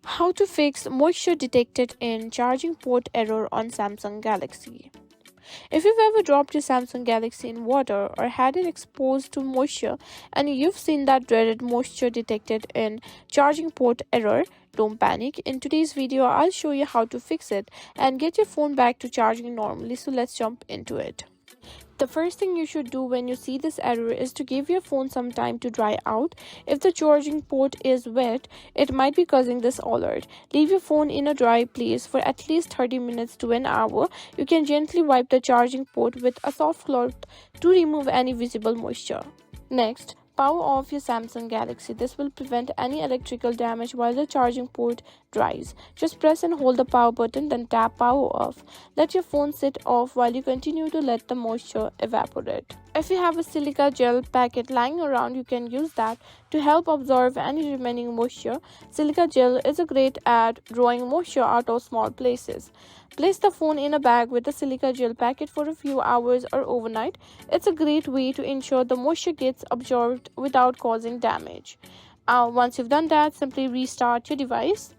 How to fix moisture detected in charging port error on Samsung Galaxy. If you've ever dropped your Samsung Galaxy in water or had it exposed to moisture and you've seen that dreaded moisture detected in charging port error, don't panic. In today's video, I'll show you how to fix it and get your phone back to charging normally. So let's jump into it. The first thing you should do when you see this error is to give your phone some time to dry out. If the charging port is wet, it might be causing this alert. Leave your phone in a dry place for at least 30 minutes to an hour. You can gently wipe the charging port with a soft cloth to remove any visible moisture. Next, power off your Samsung Galaxy. This will prevent any electrical damage while the charging port dries. Just press and hold the power button, then tap power off. Let your phone sit off while you continue to let the moisture evaporate. If you have a silica gel packet lying around, you can use that to help absorb any remaining moisture. Silica gel is great at drawing moisture out of small places. Place the phone in a bag with a silica gel packet for a few hours or overnight. It's a great way to ensure the moisture gets absorbed without causing damage. Once you've done that, simply restart your device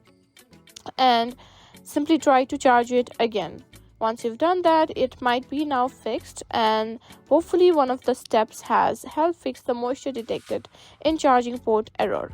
and simply try to charge it again. Once you've done that, it might be now fixed, and hopefully one of the steps has helped fix the moisture detected in charging port error.